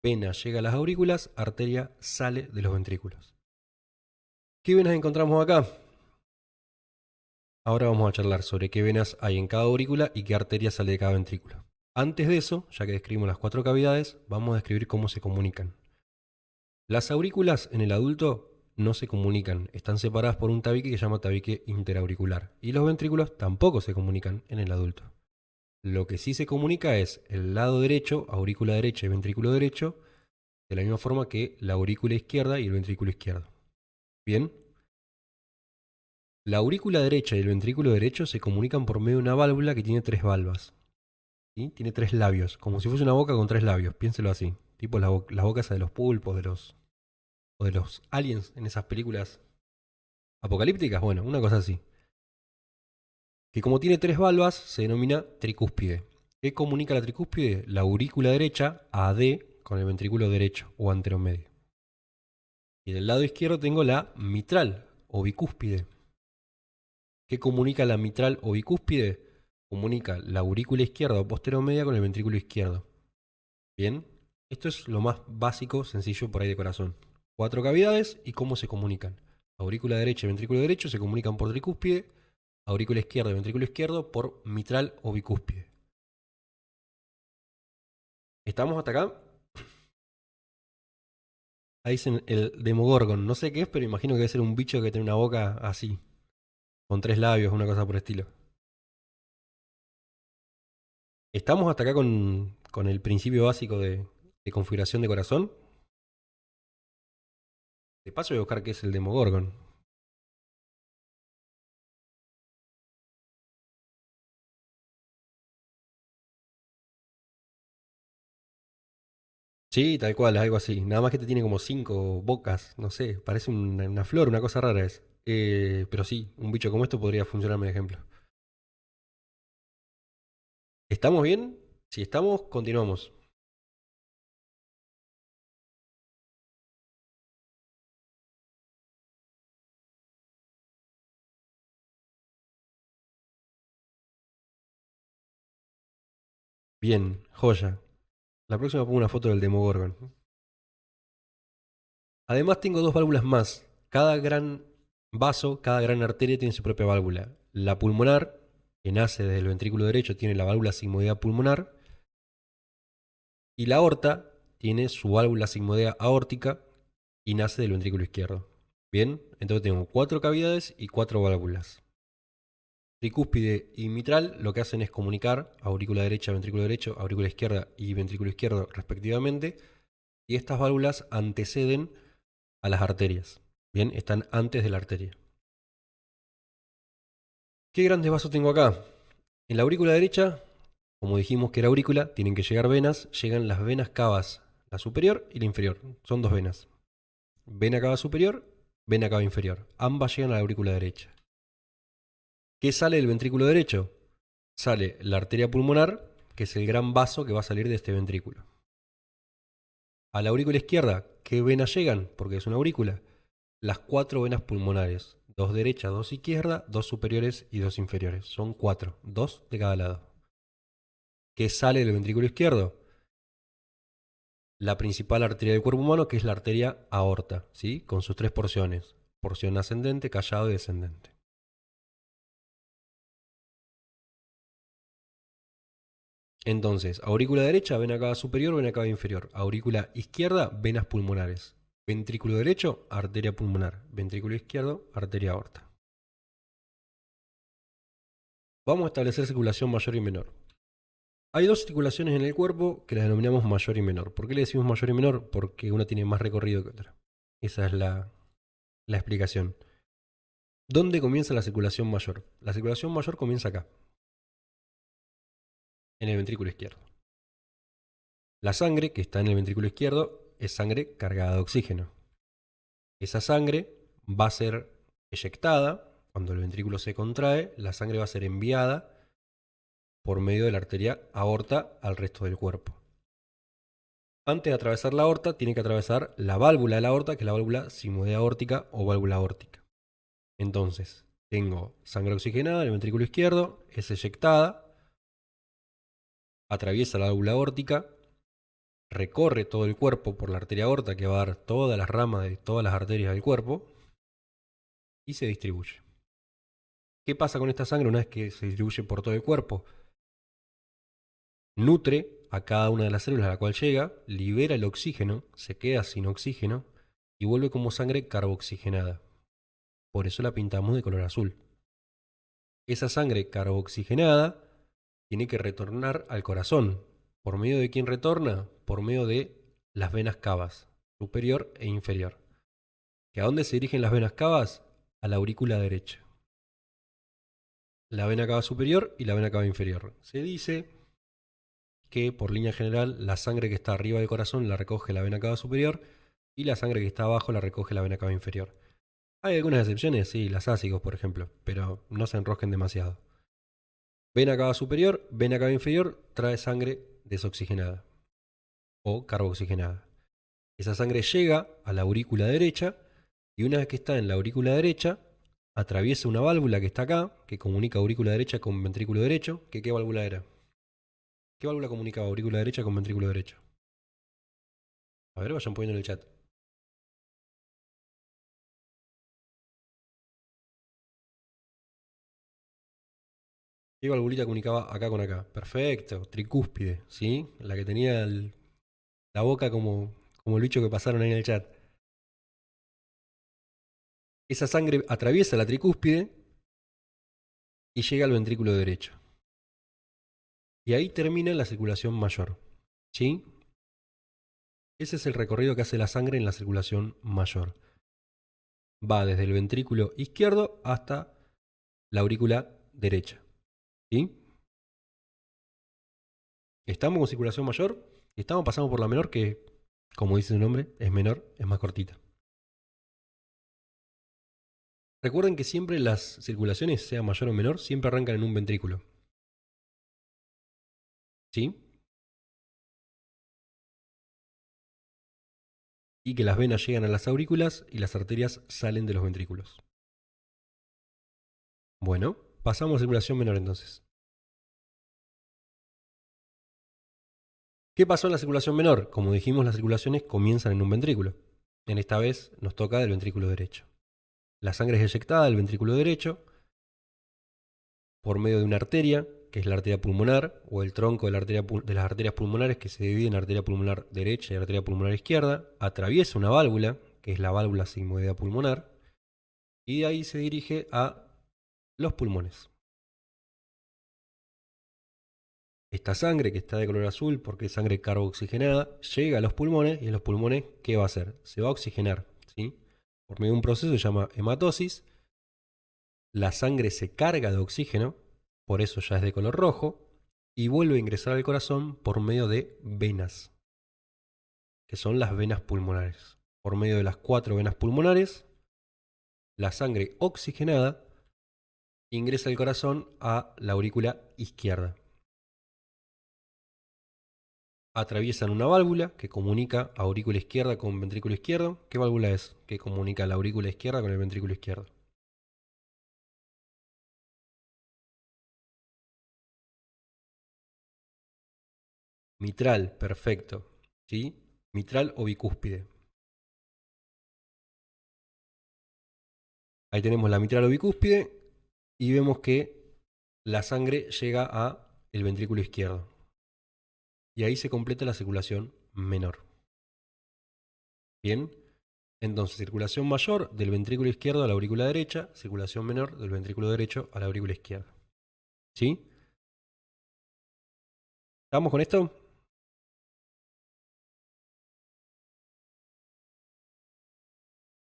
vena llega a las aurículas, arteria sale de los ventrículos. ¿Qué venas encontramos acá? Ahora vamos a charlar sobre qué venas hay en cada aurícula y qué arteria sale de cada ventrículo. Antes de eso, ya que describimos las 4 cavidades, vamos a describir cómo se comunican. Las aurículas en el adulto no se comunican, están separadas por un tabique que se llama tabique interauricular. Y los ventrículos tampoco se comunican en el adulto. Lo que sí se comunica es el lado derecho, aurícula derecha y ventrículo derecho, de la misma forma que la aurícula izquierda y el ventrículo izquierdo. Bien. La aurícula derecha y el ventrículo derecho se comunican por medio de una válvula que tiene 3 valvas. ¿Sí? Tiene 3 labios, como si fuese una boca con 3 labios, piénselo así. Tipo las bocas de los pulpos, o de los aliens en esas películas apocalípticas, bueno, una cosa así. Que como tiene 3 valvas, se denomina tricúspide. ¿Qué comunica la tricúspide? La aurícula derecha, AD, con el ventrículo derecho o anteromedio. Y del lado izquierdo tengo la mitral o bicúspide. ¿Qué comunica la mitral o bicúspide? Comunica la aurícula izquierda o posteromedia con el ventrículo izquierdo. Bien, esto es lo más básico, sencillo por ahí de corazón. 4 cavidades y cómo se comunican. Aurícula derecha y ventrículo derecho se comunican por tricúspide, aurícula izquierda y ventrículo izquierdo por mitral o bicúspide. ¿Estamos hasta acá? Ahí dicen el Demogorgon, no sé qué es, pero imagino que debe ser un bicho que tiene una boca así, con 3 labios, una cosa por el estilo. ¿Estamos hasta acá con el principio básico de configuración de corazón? De paso voy a buscar qué es el Demogorgon. Sí, tal cual, es algo así. Nada más que te tiene como 5 bocas, no sé, parece una flor, una cosa rara es. Pero sí, un bicho como esto podría funcionarme de ejemplo. ¿Estamos bien? Si estamos, continuamos. Bien, joya. La próxima pongo una foto del Demogorgon. Además tengo 2 válvulas más. Cada gran vaso, cada gran arteria tiene su propia válvula. La pulmonar, que nace desde el ventrículo derecho, tiene la válvula sigmoidea pulmonar. Y la aorta tiene su válvula sigmoidea aórtica y nace del ventrículo izquierdo. Bien, entonces tengo 4 cavidades y 4 válvulas. Tricúspide y mitral lo que hacen es comunicar aurícula derecha, ventrículo derecho, aurícula izquierda y ventrículo izquierdo respectivamente. Y estas válvulas anteceden a las arterias. Bien, están antes de la arteria. ¿Qué grandes vasos tengo acá? En la aurícula derecha, como dijimos que era aurícula, tienen que llegar venas. Llegan las venas cavas, la superior y la inferior. Son 2 venas. Vena cava superior, vena cava inferior. Ambas llegan a la aurícula derecha. ¿Qué sale del ventrículo derecho? Sale la arteria pulmonar, que es el gran vaso que va a salir de este ventrículo. A la aurícula izquierda, ¿qué venas llegan? Porque es una aurícula. Las 4 venas pulmonares. 2 derecha, 2 izquierda, 2 superiores y 2 inferiores. Son 4, 2 de cada lado. ¿Qué sale del ventrículo izquierdo? La principal arteria del cuerpo humano, que es la arteria aorta, ¿sí? Con sus 3 porciones. Porción ascendente, callado y descendente. Entonces, aurícula derecha, vena cava superior, vena cava inferior. Aurícula izquierda, venas pulmonares. Ventrículo derecho, arteria pulmonar. Ventrículo izquierdo, arteria aorta. Vamos a establecer circulación mayor y menor. Hay dos circulaciones en el cuerpo que las denominamos mayor y menor. ¿Por qué le decimos mayor y menor? Porque una tiene más recorrido que otra. Esa es la explicación. ¿Dónde comienza la circulación mayor? La circulación mayor comienza acá, en el ventrículo izquierdo. La sangre que está en el ventrículo izquierdo es sangre cargada de oxígeno. Esa sangre va a ser eyectada. Cuando el ventrículo se contrae, la sangre va a ser enviada por medio de la arteria aorta al resto del cuerpo. Antes de atravesar la aorta, tiene que atravesar la válvula de la aorta, que es la válvula sigmoidea aórtica o válvula aórtica. Entonces, tengo sangre oxigenada en el ventrículo izquierdo, es eyectada, atraviesa la válvula aórtica, recorre todo el cuerpo por la arteria aorta, que va a dar todas las ramas de todas las arterias del cuerpo, y se distribuye. ¿Qué pasa con esta sangre una vez que se distribuye por todo el cuerpo? Nutre a cada una de las células a la cual llega, libera el oxígeno, se queda sin oxígeno y vuelve como sangre carboxigenada. Por eso la pintamos de color azul. Esa sangre carboxigenada tiene que retornar al corazón. ¿Por medio de quién retorna? Por medio de las venas cavas, superior e inferior. ¿Que a dónde se dirigen las venas cavas? A la aurícula derecha. La vena cava superior y la vena cava inferior. Se dice que por línea general la sangre que está arriba del corazón la recoge la vena cava superior y la sangre que está abajo la recoge la vena cava inferior. Hay algunas excepciones, sí, las ásicos por ejemplo, pero no se enrosquen demasiado. Vena cava superior, vena cava inferior trae sangre desoxigenada o carboxigenada. Esa sangre llega a la aurícula derecha y una vez que está en la aurícula derecha atraviesa una válvula que está acá, que comunica aurícula derecha con ventrículo derecho. ¿Qué válvula era? ¿Qué válvula comunicaba aurícula derecha con ventrículo derecho? A ver, vayan poniendo en el chat. ¿Qué valvulita comunicaba acá con acá? Perfecto, tricúspide, ¿sí? La que tenía la boca como el bicho que pasaron ahí en el chat. Esa sangre atraviesa la tricúspide y llega al ventrículo derecho. Y ahí termina la circulación mayor, ¿sí? Ese es el recorrido que hace la sangre en la circulación mayor. Va desde el ventrículo izquierdo hasta la aurícula derecha, ¿sí? Estamos con circulación mayor y estamos pasando por la menor que, como dice su nombre, es menor, es más cortita. Recuerden que siempre las circulaciones, sea mayor o menor, siempre arrancan en un ventrículo. ¿Sí? Y que las venas llegan a las aurículas y las arterias salen de los ventrículos. Bueno, pasamos a circulación menor entonces. ¿Qué pasó en la circulación menor? Como dijimos, las circulaciones comienzan en un ventrículo. En esta vez nos toca del ventrículo derecho. La sangre es eyectada del ventrículo derecho por medio de una arteria, que es la arteria pulmonar, o el tronco de las arterias pulmonares, que se divide en arteria pulmonar derecha y arteria pulmonar izquierda, atraviesa una válvula, que es la válvula sigmoidea pulmonar, y de ahí se dirige a los pulmones. Esta sangre, que está de color azul porque es sangre carboxigenada, llega a los pulmones y en los pulmones, ¿qué va a hacer? Se va a oxigenar, ¿sí? Por medio de un proceso que se llama hematosis. La sangre se carga de oxígeno, por eso ya es de color rojo, y vuelve a ingresar al corazón por medio de venas, que son las venas pulmonares. Por medio de las 4 venas pulmonares, la sangre oxigenada ingresa al corazón a la aurícula izquierda. Atraviesan una válvula que comunica aurícula izquierda con ventrículo izquierdo. ¿Qué válvula es? Que comunica la aurícula izquierda con el ventrículo izquierdo. Mitral, perfecto. ¿Sí? Mitral o bicúspide. Ahí tenemos la mitral o bicúspide y vemos que la sangre llega a el ventrículo izquierdo. Y ahí se completa la circulación menor. Bien, entonces circulación mayor del ventrículo izquierdo a la aurícula derecha, circulación menor del ventrículo derecho a la aurícula izquierda. ¿Sí? ¿Estamos con esto?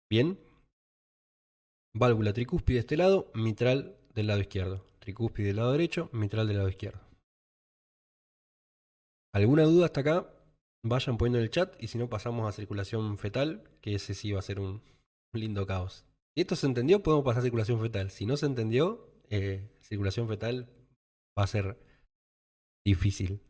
Bien. Válvula tricúspide de este lado, mitral del lado izquierdo. Tricúspide del lado derecho, mitral del lado izquierdo. ¿Alguna duda hasta acá? Vayan poniendo en el chat y si no pasamos a circulación fetal, que ese sí va a ser un lindo caos. Si esto se entendió, podemos pasar a circulación fetal. Si no se entendió, circulación fetal va a ser difícil.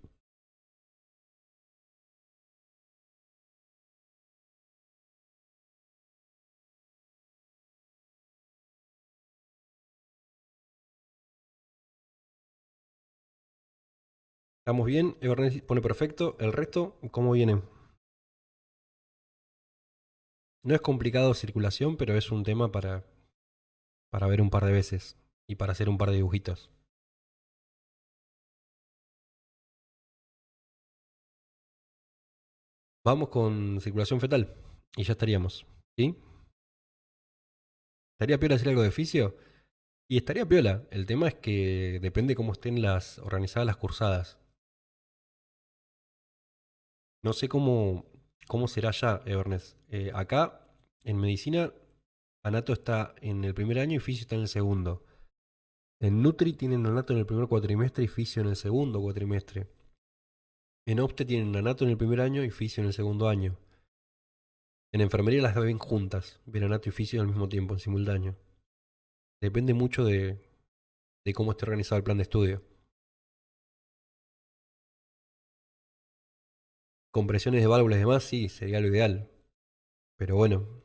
¿Estamos bien? Evernet pone perfecto. ¿El resto cómo viene? No es complicado circulación, pero es un tema para ver un par de veces y para hacer un par de dibujitos. Vamos con circulación fetal y ya estaríamos. ¿Sí? ¿Estaría piola hacer algo de oficio? Y estaría piola. El tema es que depende cómo estén las organizadas las cursadas. No sé cómo será ya, Everness. Acá, en medicina, Anato está en el primer año y Fisio está en el segundo. En Nutri tienen Anato en el primer cuatrimestre y Fisio en el segundo cuatrimestre. En Opte tienen Anato en el primer año y Fisio en el segundo año. En enfermería las ven juntas, ven Anato y Fisio al mismo tiempo, en simultáneo. Depende mucho de cómo esté organizado el plan de estudio. Compresiones de válvulas y demás, sí, sería lo ideal. Pero bueno,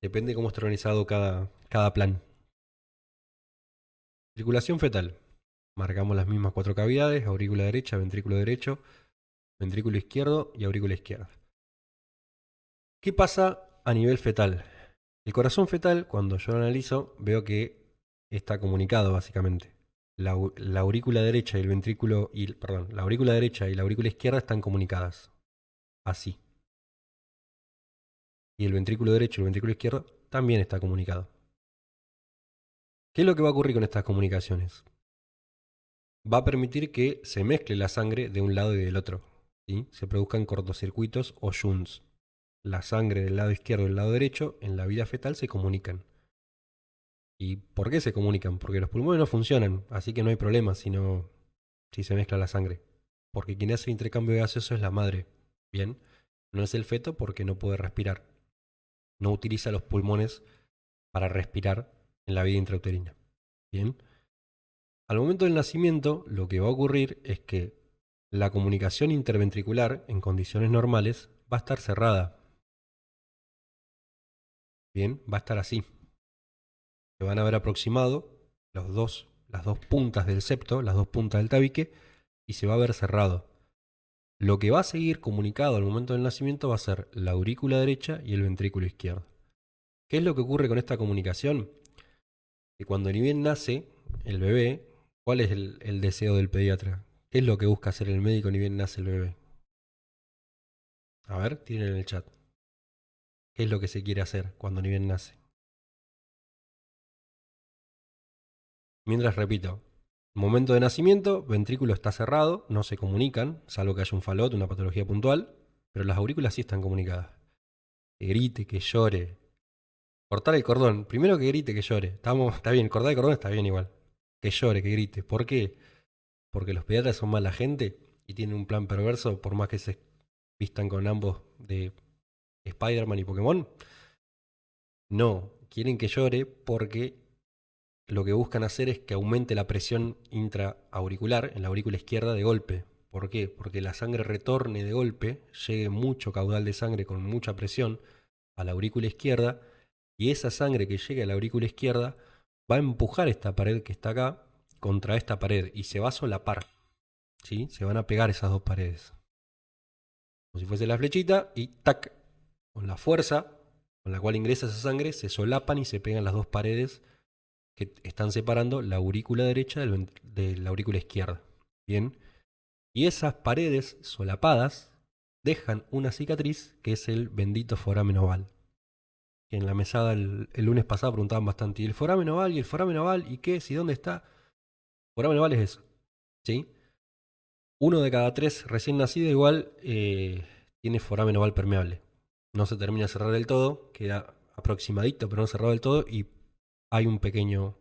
depende de cómo esté organizado cada plan. Circulación fetal. Marcamos las mismas cuatro cavidades, aurícula derecha, ventrículo derecho, ventrículo izquierdo y aurícula izquierda. ¿Qué pasa a nivel fetal? El corazón fetal, cuando yo lo analizo, veo que está comunicado básicamente. La aurícula derecha y el ventrículo, perdón, la aurícula derecha y la aurícula izquierda están comunicadas. Así. Y el ventrículo derecho y el ventrículo izquierdo también está comunicado. ¿Qué es lo que va a ocurrir con estas comunicaciones? Va a permitir que se mezcle la sangre de un lado y del otro. ¿Sí? Se produzcan cortocircuitos o shunts. La sangre del lado izquierdo y del lado derecho en la vida fetal se comunican. ¿Y por qué se comunican? Porque los pulmones no funcionan, así que no hay problema si se mezcla la sangre. Porque quien hace el intercambio gaseoso es la madre. Bien, no es el feto porque no puede respirar. No utiliza los pulmones para respirar en la vida intrauterina. Bien. Al momento del nacimiento, lo que va a ocurrir es que la comunicación interventricular en condiciones normales va a estar cerrada. Bien, va a estar así. Se van a ver aproximado las dos puntas del septo, las dos puntas del tabique, y se va a ver cerrado. Lo que va a seguir comunicado al momento del nacimiento va a ser la aurícula derecha y el ventrículo izquierdo. ¿Qué es lo que ocurre con esta comunicación? Que cuando ni bien nace el bebé, ¿cuál es el deseo del pediatra? ¿Qué es lo que busca hacer el médico ni bien nace el bebé? A ver, tienen en el chat. ¿Qué es lo que se quiere hacer cuando ni bien nace? Mientras repito, momento de nacimiento, ventrículo está cerrado, no se comunican, salvo que haya un falot, una patología puntual, pero las aurículas sí están comunicadas. Que grite, que llore. Cortar el cordón, primero que grite, que llore. Está bien, cortar el cordón está bien igual. Que llore, que grite. ¿Por qué? Porque los pediatras son mala gente y tienen un plan perverso, por más que se vistan con ambos de Spider-Man y Pokémon. No, quieren que llore porque lo que buscan hacer es que aumente la presión intraauricular en la aurícula izquierda de golpe. ¿Por qué? Porque la sangre retorne de golpe, llegue mucho caudal de sangre con mucha presión a la aurícula izquierda, y esa sangre que llegue a la aurícula izquierda va a empujar esta pared que está acá contra esta pared y se va a solapar. ¿Sí? Se van a pegar esas dos paredes. Como si fuese la flechita y ¡tac! Con la fuerza con la cual ingresa esa sangre se solapan y se pegan las dos paredes que están separando la aurícula derecha de la aurícula izquierda. Bien. Y esas paredes solapadas dejan una cicatriz que es el bendito foramen oval. Que en la mesada el lunes pasado preguntaban bastante, ¿y el foramen oval? ¿Y el foramen oval? ¿Y qué? ¿Y dónde está? Foramen oval es eso, ¿sí? Uno de cada tres recién nacido igual tiene foramen oval permeable. No se termina de cerrar del todo, queda aproximadito, pero no cerrado del todo, y hay un pequeño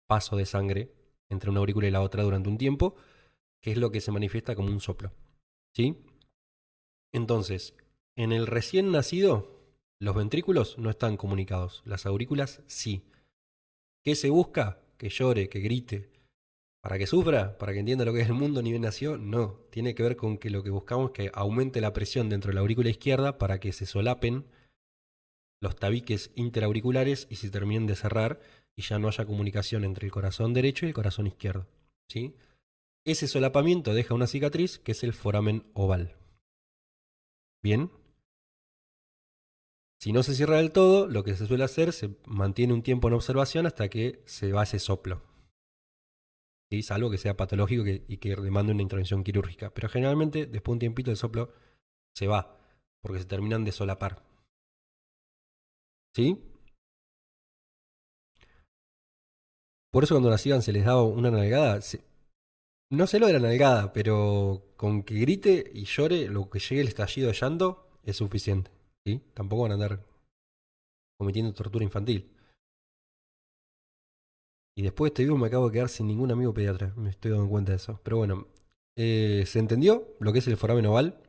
paso de sangre entre una aurícula y la otra durante un tiempo, que es lo que se manifiesta como un soplo, ¿sí? Entonces, en el recién nacido, los ventrículos no están comunicados, las aurículas sí. ¿Qué se busca? Que llore, que grite. ¿Para que sufra? ¿Para que entienda lo que es el mundo ni bien nació? No, tiene que ver con que lo que buscamos es que aumente la presión dentro de la aurícula izquierda para que se solapen los tabiques interauriculares y se terminen de cerrar y ya no haya comunicación entre el corazón derecho y el corazón izquierdo, ¿sí? Ese solapamiento deja una cicatriz que es el foramen oval. Bien. Si no se cierra del todo, lo que se suele hacer, se mantiene un tiempo en observación hasta que se va ese soplo. ¿Sí? Salvo que sea patológico y que demande una intervención quirúrgica. Pero generalmente, después de un tiempito, el soplo se va, porque se terminan de solapar. ¿Sí? Por eso cuando nacían se les daba una nalgada. No sé lo de la nalgada, pero con que grite y llore, lo que llegue el estallido de llanto, es suficiente. ¿Sí? Tampoco van a andar cometiendo tortura infantil. Y después de este vivo me acabo de quedar sin ningún amigo pediatra. Me estoy dando cuenta de eso. Pero bueno, ¿se entendió lo que es el foramen oval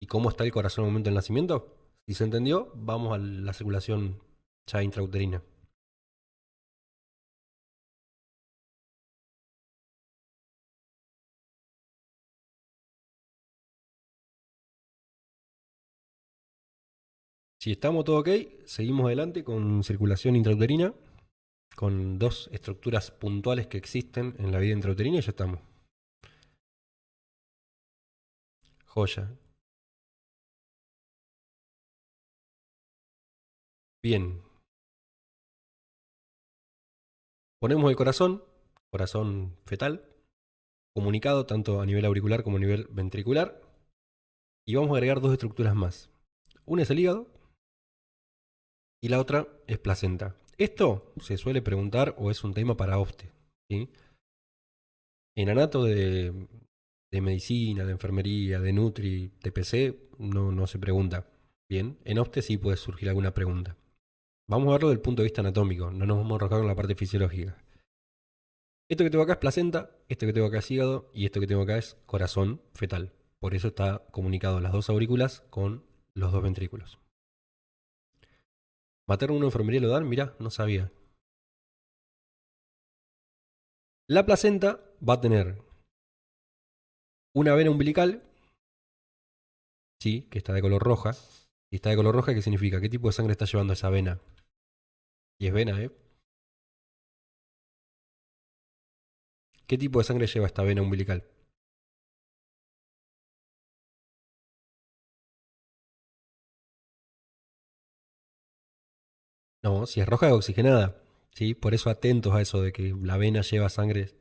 y cómo está el corazón al momento del nacimiento? Si se entendió, vamos a la circulación ya intrauterina. Si estamos todo ok, seguimos adelante con circulación intrauterina, con dos estructuras puntuales que existen en la vida intrauterina y ya estamos. Joya. Bien. Ponemos el corazón fetal, comunicado tanto a nivel auricular como a nivel ventricular, y vamos a agregar dos estructuras más. Una es el hígado y la otra es placenta. Esto se suele preguntar o es un tema para OFTE, ¿sí? En anato de medicina, de enfermería, de Nutri, de PC, no se pregunta. Bien, en OFTE sí puede surgir alguna pregunta. Vamos a verlo desde el punto de vista anatómico, no nos vamos a enrocar con la parte fisiológica. Esto que tengo acá es placenta, esto que tengo acá es hígado y esto que tengo acá es corazón fetal. Por eso está comunicado las dos aurículas con los dos ventrículos. ¿Materno una enfermería lo dan? Mirá, no sabía. La placenta va a tener una vena umbilical, sí, que está de color roja. Y está de color roja, ¿qué significa? ¿Qué tipo de sangre está llevando esa vena? Y es vena, ¿eh? ¿Qué tipo de sangre lleva esta vena umbilical? No, si es roja es oxigenada, ¿sí? Por eso atentos a eso de que la vena lleva sangre.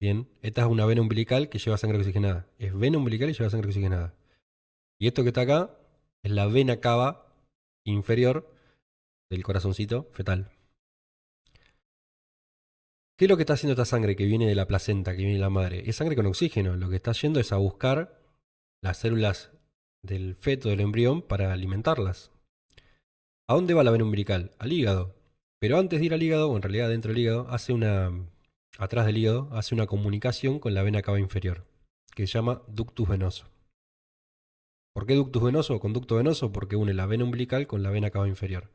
Bien, esta es una vena umbilical que lleva sangre oxigenada. Es vena umbilical y lleva sangre oxigenada. Y esto que está acá es la vena cava inferior del corazoncito fetal. ¿Qué es lo que está haciendo esta sangre que viene de la placenta, que viene de la madre? Es sangre con oxígeno. Lo que está yendo es a buscar las células del feto, del embrión, para alimentarlas. ¿A dónde va la vena umbilical? Al hígado. Pero antes de ir al hígado, o en realidad dentro del hígado, atrás del hígado, hace una comunicación con la vena cava inferior, que se llama ductus venoso. ¿Por qué ductus venoso o conducto venoso? Porque une la vena umbilical con la vena cava inferior.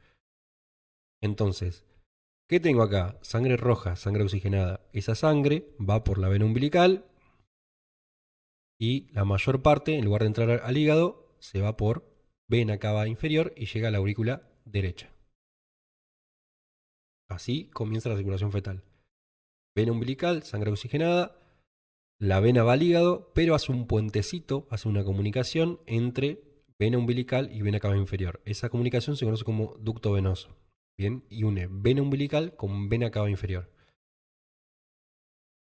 Entonces, ¿qué tengo acá? Sangre roja, sangre oxigenada. Esa sangre va por la vena umbilical y la mayor parte, en lugar de entrar al hígado, se va por vena cava inferior y llega a la aurícula derecha. Así comienza la circulación fetal. Vena umbilical, sangre oxigenada, la vena va al hígado, pero hace un puentecito, hace una comunicación entre vena umbilical y vena cava inferior. Esa comunicación se conoce como ducto venoso. Bien, y une vena umbilical con vena cava inferior.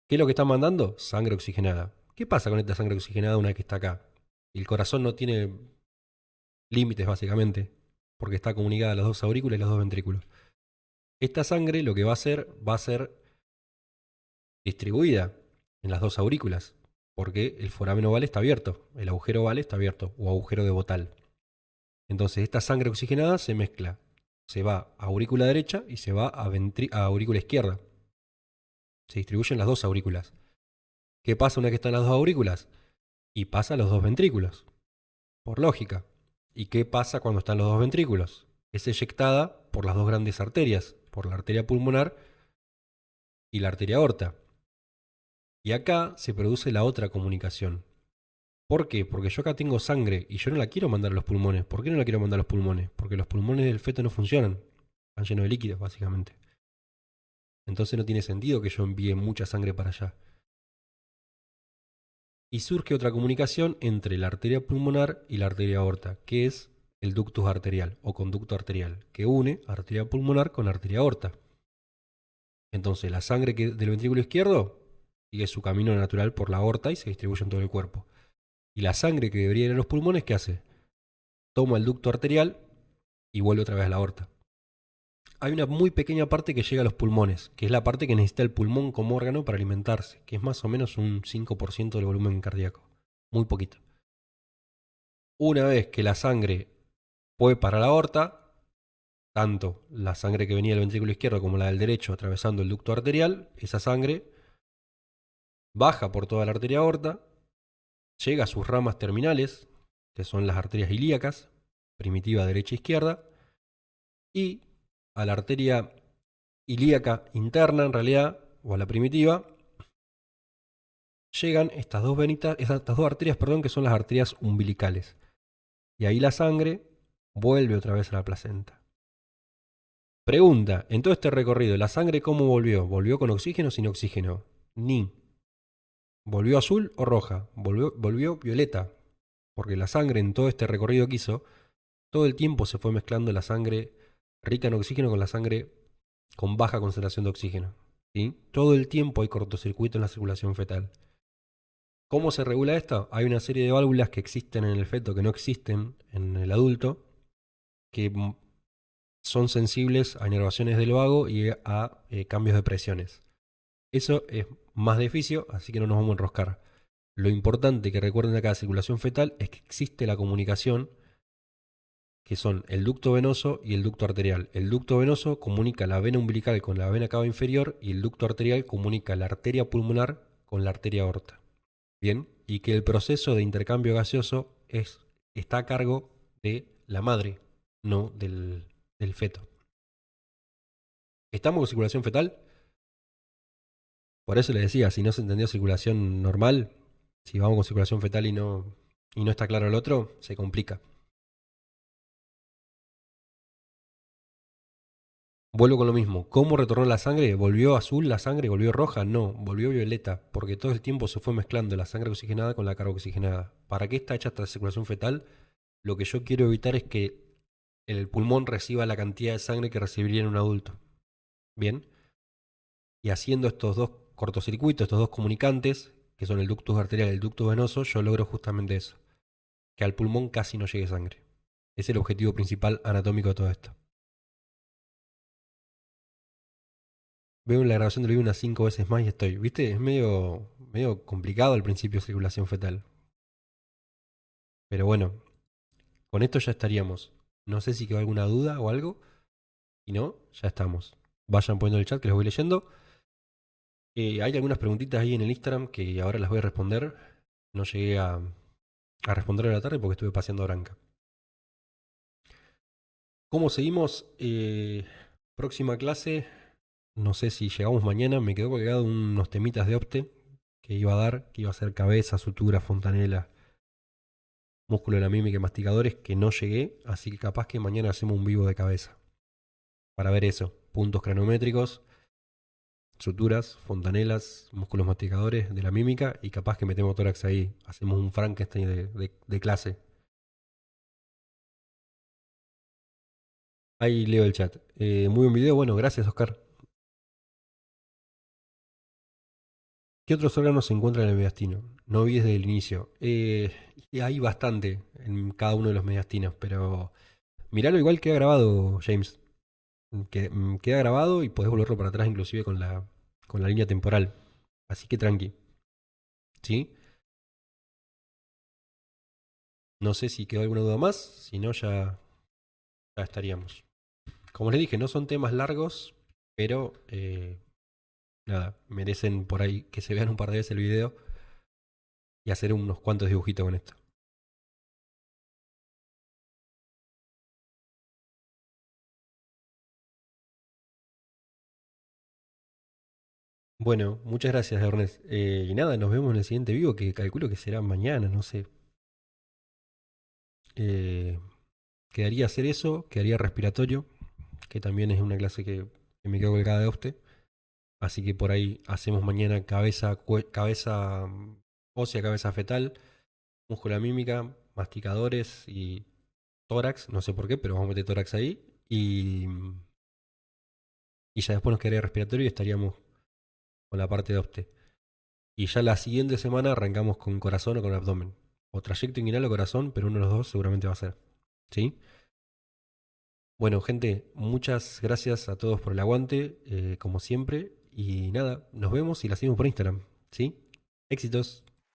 ¿Qué es lo que está mandando? Sangre oxigenada. ¿Qué pasa con esta sangre oxigenada una vez que está acá? El corazón no tiene límites básicamente, porque está comunicada a las dos aurículas y los dos ventrículos. Esta sangre lo que va a hacer va a ser distribuida en las dos aurículas, porque el foramen oval está abierto, el agujero oval está abierto, o agujero de Botal. Entonces esta sangre oxigenada se mezcla, se va a aurícula derecha y se va a aurícula izquierda. Se distribuyen las dos aurículas. ¿Qué pasa una vez que están las dos aurículas? Y pasa a los dos ventrículos, por lógica. ¿Y qué pasa cuando están los dos ventrículos? Es eyectada por las dos grandes arterias, por la arteria pulmonar y la arteria aorta. Y acá se produce la otra comunicación. ¿Por qué? Porque yo acá tengo sangre y yo no la quiero mandar a los pulmones. ¿Por qué no la quiero mandar a los pulmones? Porque los pulmones del feto no funcionan. Están llenos de líquidos, básicamente. Entonces no tiene sentido que yo envíe mucha sangre para allá. Y surge otra comunicación entre la arteria pulmonar y la arteria aorta, que es el ductus arterial o conducto arterial, que une arteria pulmonar con arteria aorta. Entonces la sangre del ventrículo izquierdo sigue su camino natural por la aorta y se distribuye en todo el cuerpo. Y la sangre que debería ir a los pulmones, ¿qué hace? Toma el ducto arterial y vuelve otra vez a la aorta. Hay una muy pequeña parte que llega a los pulmones, que es la parte que necesita el pulmón como órgano para alimentarse, que es más o menos un 5% del volumen cardíaco. Muy poquito. Una vez que la sangre fue para la aorta, tanto la sangre que venía del ventrículo izquierdo como la del derecho atravesando el ducto arterial, esa sangre baja por toda la arteria aorta, llega a sus ramas terminales, que son las arterias ilíacas, primitiva derecha e izquierda, y a la arteria ilíaca interna, en realidad, o a la primitiva, llegan estas dos venitas, estas dos arterias, perdón, que son las arterias umbilicales. Y ahí la sangre vuelve otra vez a la placenta. Pregunta, en todo este recorrido, ¿la sangre cómo volvió? ¿Volvió con oxígeno o sin oxígeno? Ni. ¿Volvió azul o roja? Volvió violeta. Porque la sangre en todo este recorrido que hizo, todo el tiempo se fue mezclando la sangre rica en oxígeno con la sangre con baja concentración de oxígeno. ¿Sí? Todo el tiempo hay cortocircuito en la circulación fetal. ¿Cómo se regula esto? Hay una serie de válvulas que existen en el feto que no existen en el adulto, que son sensibles a inervaciones del vago y a cambios de presiones. Eso es más de oficio, así que no nos vamos a enroscar. Lo importante que recuerden acá de circulación fetal es que existe la comunicación, que son el ducto venoso y el ducto arterial. El ducto venoso comunica la vena umbilical con la vena cava inferior y el ducto arterial comunica la arteria pulmonar con la arteria aorta. Bien, y que el proceso de intercambio gaseoso está a cargo de la madre, no del feto. ¿Estamos con circulación fetal? Por eso le decía, si no se entendió circulación normal, si vamos con circulación fetal y no está claro el otro, se complica. Vuelvo con lo mismo. ¿Cómo retornó la sangre? ¿Volvió azul la sangre? ¿Volvió roja? No, volvió violeta, porque todo el tiempo se fue mezclando la sangre oxigenada con la carga oxigenada. ¿Para qué está hecha esta circulación fetal? Lo que yo quiero evitar es que el pulmón reciba la cantidad de sangre que recibiría en un adulto. Bien. Y haciendo estos dos cortocircuitos, estos dos comunicantes, que son el ductus arterial y el ducto venoso, yo logro justamente eso. Que al pulmón casi no llegue sangre. Es el objetivo principal anatómico de todo esto. Veo en la grabación del video unas 5 veces más y estoy. ¿Viste? Es medio complicado al principio circulación fetal. Pero bueno, con esto ya estaríamos. No sé si quedó alguna duda o algo. Si no, ya estamos. Vayan poniendo en el chat que los voy leyendo. Hay algunas preguntitas ahí en el Instagram que ahora las voy a responder. No llegué a responder a la tarde porque estuve paseando a Branca. ¿Cómo seguimos? Próxima clase. No sé si llegamos mañana. Me quedó colgado unos temitas de Opte que iba a dar, que iba a ser cabeza, sutura, fontanela, músculo de la mímica y masticadores, que no llegué. Así que capaz que mañana hacemos un vivo de cabeza. Para ver eso. Puntos cranométricos, suturas, fontanelas, músculos masticadores de la mímica y capaz que metemos tórax ahí. Hacemos un Frankenstein de clase. Ahí leo el chat. Muy buen video. Bueno, gracias, Oscar. ¿Qué otros órganos se encuentran en el mediastino? No vi desde el inicio. Y hay bastante en cada uno de los mediastinos, pero miralo, igual queda grabado, James. Queda grabado y podés volverlo para atrás inclusive con la línea temporal. Así que tranqui. ¿sí? No sé si quedó alguna duda más, si no ya estaríamos. Como les dije, no son temas largos, pero nada, merecen por ahí que se vean un par de veces el video y hacer unos cuantos dibujitos con esto. Bueno, muchas gracias, Ernest. Y nada, nos vemos en el siguiente vivo, que calculo que será mañana, no sé. Eh, quedaría hacer eso, quedaría respiratorio, que también es una clase que me quedo colgada de usted. Así que por ahí hacemos mañana cabeza ósea, cabeza fetal, múscula mímica, masticadores y tórax. No sé por qué, pero vamos a meter tórax ahí. Y ya después nos quedaría respiratorio y estaríamos con la parte de opte. Y ya la siguiente semana arrancamos con corazón o con abdomen. O trayecto inguinal o corazón, pero uno de los dos seguramente va a ser. ¿Sí? Bueno, gente, muchas gracias a todos por el aguante, como siempre. Y nada, nos vemos y la seguimos por Instagram. ¿Sí? Éxitos.